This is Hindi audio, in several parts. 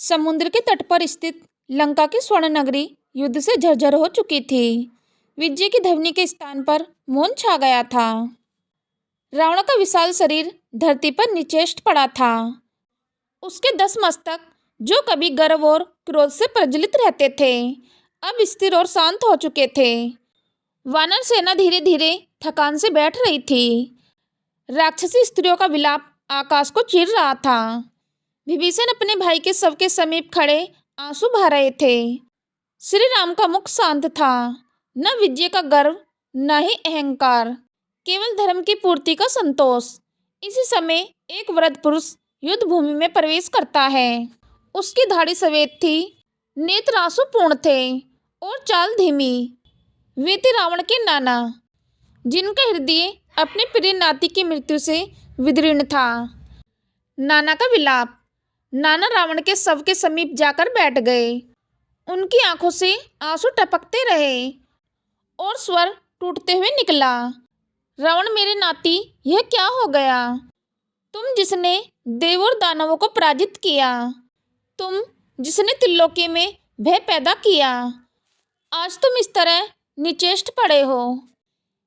समुद्र के तट पर स्थित लंका की स्वर्ण नगरी युद्ध से झरझर हो चुकी थी। विजय की ध्वनि के स्थान पर मौन छा गया था। रावण का विशाल शरीर धरती पर निचेष्ट पड़ा था। उसके 10 मस्तक, जो कभी गर्व और क्रोध से प्रज्वलित रहते थे, अब स्थिर और शांत हो चुके थे। वानर सेना धीरे धीरे थकान से बैठ रही थी। राक्षसी स्त्रियों का विलाप आकाश को चीर रहा था। विभीषण अपने भाई के शव के समीप खड़े आंसू बहा रहे थे। श्री राम का मुख शांत था, न विजय का गर्व न ही अहंकार, केवल धर्म की पूर्ति का संतोष। इसी समय एक वृद्ध पुरुष युद्ध भूमि में प्रवेश करता है। उसकी दाढ़ी सफेद थी, नेत्र आंसुपूर्ण थे और चाल धीमी। वे थे रावण के नाना, जिनका हृदय अपने प्रिय नाती की मृत्यु से विदीर्ण था। नाना का विलाप। नाना रावण के शव के समीप जाकर बैठ गए। उनकी आंखों से आंसू टपकते रहे और स्वर टूटते हुए निकला। रावण, मेरे नाती, यह क्या हो गया? तुम जिसने देव और दानवों को पराजित किया, तुम जिसने त्रिलोकी में भय पैदा किया, आज तुम इस तरह निचेष्ट पड़े हो।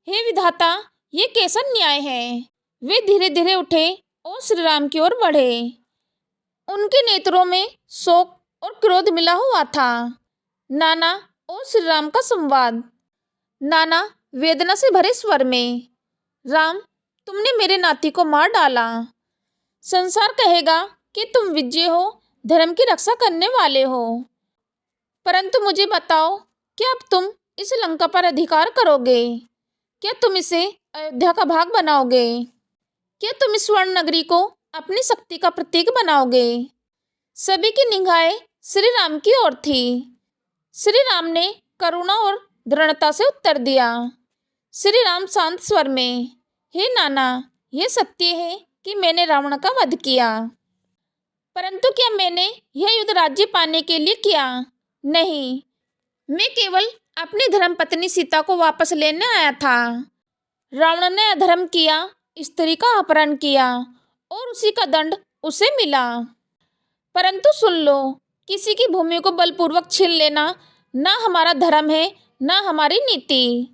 हे विधाता, ये कैसा न्याय है? वे धीरे धीरे उठे और श्री राम की ओर बढ़े। उनके नेत्रों में शोक और क्रोध मिला हुआ था। नाना और श्री राम का संवाद। नाना वेदना से भरे स्वर में, राम, तुमने मेरे नाती को मार डाला। संसार कहेगा कि तुम विजय हो, धर्म की रक्षा करने वाले हो, परंतु मुझे बताओ, क्या अब तुम इस लंका पर अधिकार करोगे? क्या तुम इसे अयोध्या का भाग बनाओगे? क्या तुम इस स्वर्ण नगरी को अपनी शक्ति का प्रतीक बनाओगे? सभी की निगाहें श्री राम की ओर थी। श्री राम ने करुणा और दृढ़ता से उत्तर दिया। श्री राम शांत स्वर में, हे नाना, यह सत्य है कि मैंने रावण का वध किया, परंतु क्या मैंने यह युद्ध राज्य पाने के लिए किया? नहीं, मैं केवल अपनी धर्मपत्नी सीता को वापस लेने आया था। रावण ने अधर्म किया, स्त्री का अपहरण किया और उसी का दंड उसे मिला। परंतु सुन लो, किसी की भूमि को बलपूर्वक छीन लेना ना हमारा धर्म है, ना हमारी नीति।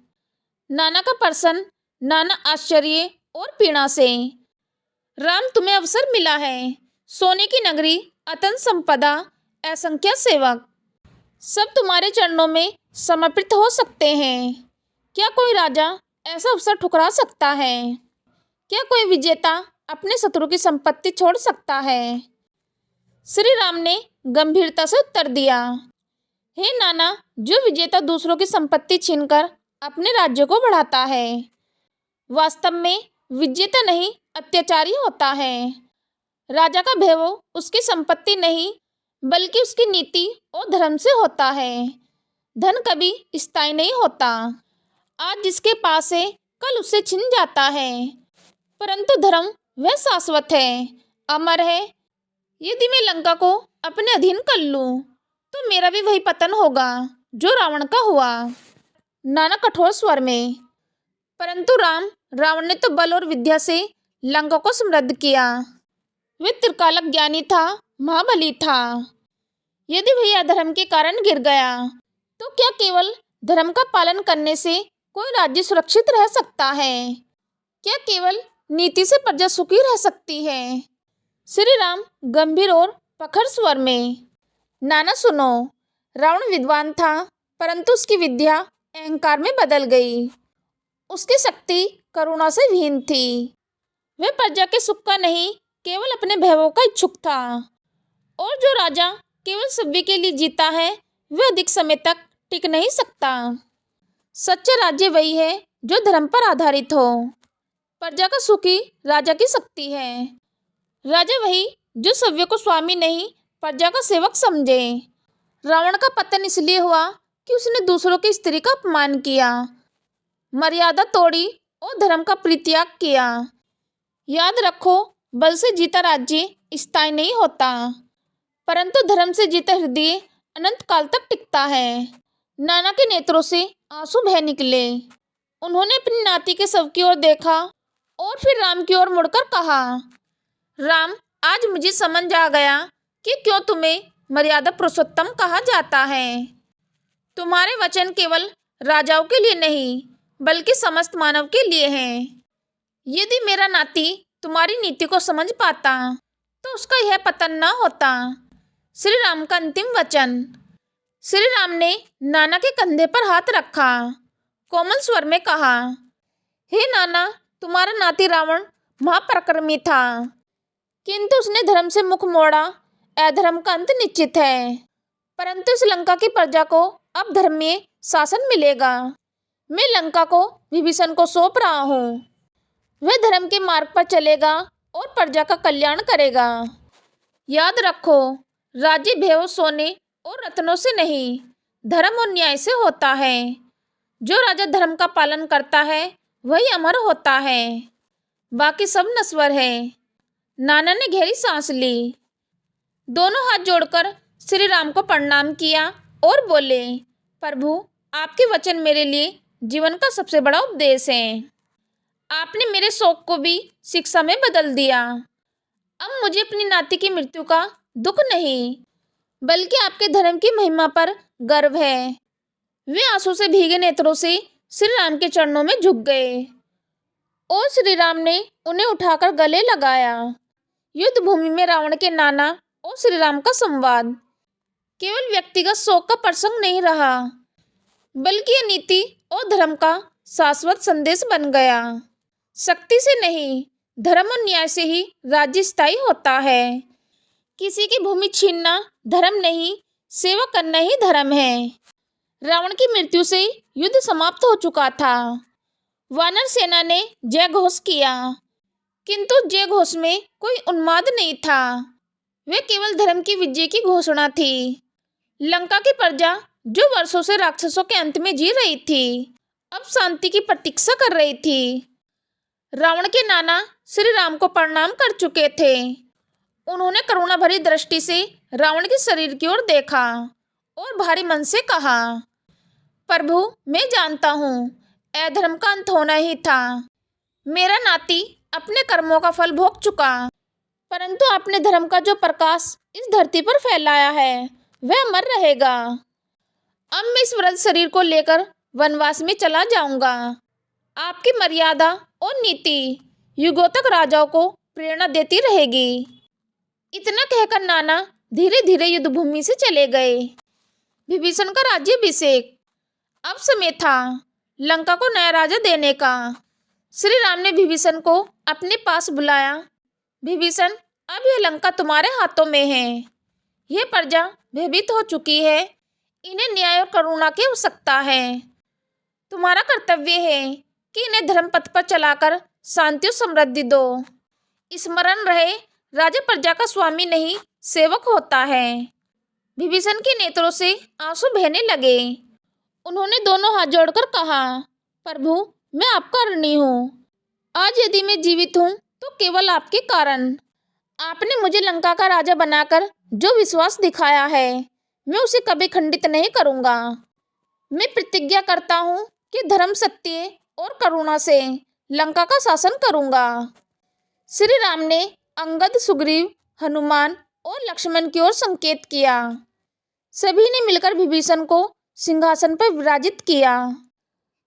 नाना का प्रश्न, नाना आश्चर्य और पीड़ा से। राम, तुम्हें अवसर मिला है। सोने की नगरी, अतन संपदा, असंख्य सेवक, सब तुम्हारे चरणों में समर्पित हो सकते हैं। क्या कोई राजा ऐसा अवसर ठुकरा सकता है? क्या कोई विजेता अपने शत्रु की संपत्ति छोड़ सकता है? श्री राम ने गंभीरता से उत्तर दिया, हे नाना, जो विजेता दूसरों की संपत्ति छीनकर अपने राज्य को बढ़ाता है, वास्तव में विजेता नहीं, अत्याचारी होता है। राजा का वैभव उसकी संपत्ति नहीं, बल्कि उसकी नीति और धर्म से होता है। धन कभी स्थायी नहीं होता। आज जिसके पास है, कल उससे छिन जाता है, परंतु धर्म वह शाश्वत है, अमर है। यदि मैं लंका को अपने अधीन कर लूं, तो मेरा भी वही पतन होगा जो रावण का हुआ। नाना कठोर स्वर में। परंतु रावण ने तो बल और विद्या से लंका को समृद्ध किया। वह त्रिकालक ज्ञानी था, महाबली था। यदि वही अधर्म के कारण गिर गया, तो क्या केवल धर्म का पालन करने से कोई राज्य सुरक्षित रह सकता है? क्या केवल नीति से प्रजा सुखी रह सकती है? श्री राम गंभीर और प्रखर स्वर में। नाना सुनो, रावण विद्वान था, परंतु उसकी विद्या अहंकार में बदल गई। उसकी शक्ति करुणा से विहीन थी। वह प्रजा के सुख का नहीं, केवल अपने वैभव का इच्छुक था। और जो राजा केवल सभी के लिए जीता है, वह अधिक समय तक टिक नहीं सकता। सच्चा राज्य वही है जो धर्म पर आधारित हो। प्रजा का सुख ही राजा की शक्ति है। राजा वही जो सभ्य को स्वामी नहीं, प्रजा का सेवक समझे। रावण का पतन इसलिए हुआ कि उसने दूसरों की स्त्री का अपमान किया, मर्यादा तोड़ी और धर्म का परित्याग किया। याद रखो, बल से जीता राज्य स्थायी नहीं होता, परंतु धर्म से जीता हृदय अनंत काल तक टिकता है। नाना के नेत्रों से आंसू बह निकले। उन्होंने अपनी नाती के शव की ओर देखा और फिर राम की ओर मुड़कर कहा, राम, आज मुझे समझ आ गया कि क्यों तुम्हें मर्यादा पुरुषोत्तम कहा जाता है। तुम्हारे वचन केवल राजाओं के लिए नहीं बल्कि समस्त मानव के लिए हैं। यदि मेरा नाती तुम्हारी नीति को समझ पाता तो उसका यह पतन न होता। श्री राम का अंतिम वचन। श्री राम ने नाना के कंधे पर हाथ रखा, कोमल स्वर में कहा, हे नाना, तुम्हारा नाती रावण महापराक्रमी था, किंतु उसने धर्म से मुख मोड़ा। अधर्म का अंत निश्चित है, परंतु इस लंका की प्रजा को अब धर्मीय शासन मिलेगा। मैं लंका को विभीषण को सौंप रहा हूँ। वह धर्म के मार्ग पर चलेगा और प्रजा का कल्याण करेगा। याद रखो, राज्य भय सोने और रत्नों से नहीं, धर्म और न्याय से होता है। जो राजा धर्म का पालन करता है वही अमर होता है, बाकी सब नश्वर है। नाना ने गहरी सांस ली, दोनों हाथ जोड़कर श्री राम को प्रणाम किया और बोले, प्रभु, आपके वचन मेरे लिए जीवन का सबसे बड़ा उपदेश है। आपने मेरे शौक को भी शिक्षा में बदल दिया। अब मुझे अपनी नाती की मृत्यु का दुख नहीं बल्कि आपके धर्म की महिमा पर गर्व है। वे आंसू से भीगे नेत्रों से श्री राम के चरणों में झुक गए और श्री राम ने उन्हें उठाकर गले लगाया। युद्ध भूमि में रावण के नाना और श्री राम का संवाद केवल व्यक्तिगत शोक का प्रसंग नहीं रहा बल्कि यह नीति और धर्म का शाश्वत संदेश बन गया। शक्ति से नहीं, धर्म और न्याय से ही राज्य स्थायी होता है। किसी की भूमि छीनना धर्म नहीं, सेवा करना ही धर्म है। रावण की मृत्यु से युद्ध समाप्त हो चुका था। वानर सेना ने जय घोष किया, किंतु जय घोष में कोई उन्माद नहीं था। वे केवल धर्म की विजय की घोषणा थी। लंका की प्रजा जो वर्षों से राक्षसों के अंत में जी रही थी, अब शांति की प्रतीक्षा कर रही थी। रावण के नाना श्री राम को प्रणाम कर चुके थे। उन्होंने करुणा भरी दृष्टि से रावण के शरीर की ओर देखा और भारी मन से कहा, प्रभु, मैं जानता हूँ अधर्म का अंत होना ही था। मेरा नाती अपने कर्मों का फल भोग चुका, परंतु आपने धर्म का जो प्रकाश इस धरती पर फैलाया है वह अमर रहेगा। अब मैं इस वृद्ध शरीर को लेकर वनवास में चला जाऊंगा। आपकी मर्यादा और नीति युगों तक राजाओं को प्रेरणा देती रहेगी। इतना कहकर नाना धीरे धीरे युद्ध भूमि से चले गए। विभीषण का राज्याभिषेक। अब समय था लंका को नया राजा देने का। श्री राम ने विभीषण को अपने पास बुलाया। विभीषण, अब यह लंका तुम्हारे हाथों में है। यह प्रजा भयभीत हो चुकी है। इन्हें न्याय और करुणा की आवश्यकता है। तुम्हारा कर्तव्य है कि इन्हें धर्म पथ पर चलाकर शांति और समृद्धि दो। स्मरण रहे, राजा प्रजा का स्वामी नहीं, सेवक होता है। विभीषण के नेत्रों से आंसू बहने लगे। उन्होंने दोनों हाथ जोड़कर कहा, प्रभु, मैं आपका ऋणी हूँ। आज यदि मैं जीवित हूँ तो केवल आपके कारण। आपने मुझे लंका का राजा बनाकर जो विश्वास दिखाया है, मैं उसे कभी खंडित नहीं करूँगा। मैं प्रतिज्ञा करता हूँ कि धर्म, सत्य और करुणा से लंका का शासन करूँगा। श्री राम ने अंगद, सुग्रीव, हनुमान और लक्ष्मण की ओर संकेत किया। सभी ने मिलकर विभीषण को सिंहासन पर विराजित किया।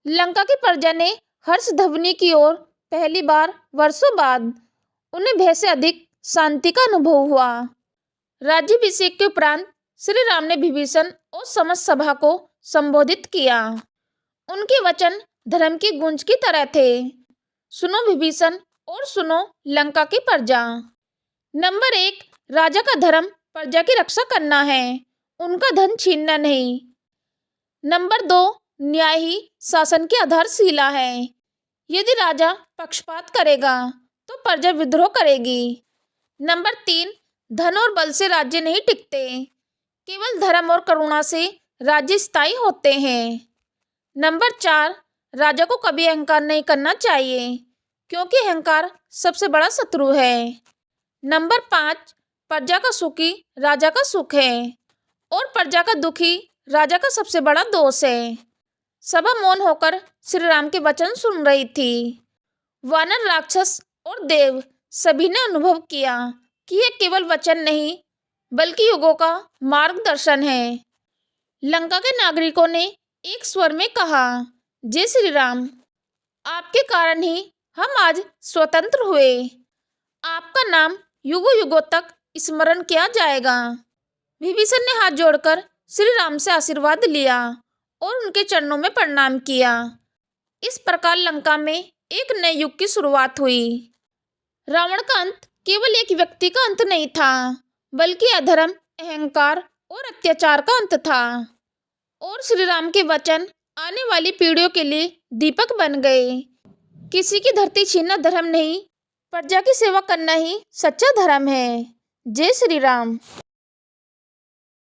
लंका की प्रजा ने हर्ष ध्वनि की ओर पहली बार वर्षों बाद उन्हें भय से अधिक शांति का अनुभव हुआ। राज्याभिषेक के उपरांत श्री राम ने विभीषण और समस्त सभा को संबोधित किया। उनके वचन धर्म की गूंज की तरह थे। सुनो विभीषण और सुनो लंका की प्रजा। नंबर 1, राजा का धर्म प्रजा की रक्षा करना है, उनका धन छीनना नहीं। नंबर 2, न्याय ही शासन की आधारशिला है। यदि राजा पक्षपात करेगा तो प्रजा विद्रोह करेगी। नंबर 3, धन और बल से राज्य नहीं टिकते, केवल धर्म और करुणा से राज्य स्थायी होते हैं। नंबर 4, राजा को कभी अहंकार नहीं करना चाहिए, क्योंकि अहंकार सबसे बड़ा शत्रु है। नंबर 5, प्रजा का सुखी राजा का सुख है और प्रजा का दुखी राजा का सबसे बड़ा दोष है। सभा मौन होकर श्री राम के वचन सुन रही थी। वानर, राक्षस और देव सभी ने अनुभव किया कि यह केवल वचन नहीं बल्कि युगों का मार्गदर्शन है। लंका के नागरिकों ने एक स्वर में कहा, जय श्री राम। आपके कारण ही हम आज स्वतंत्र हुए। आपका नाम युगों युगों तक स्मरण किया जाएगा। विभीषण ने हाथ जोड़कर श्री राम से आशीर्वाद लिया और उनके चरणों में प्रणाम किया। इस प्रकार लंका में एक नए युग की शुरुआत हुई। रावण का अंत केवल एक व्यक्ति का अंत नहीं था, बल्कि अधर्म, अहंकार और अत्याचार का अंत था। और श्री राम के वचन आने वाली पीढ़ियों के लिए दीपक बन गए। किसी की धरती छीनना धर्म नहीं, प्रजा की सेवा करना ही सच्चा धर्म है। जय श्री राम।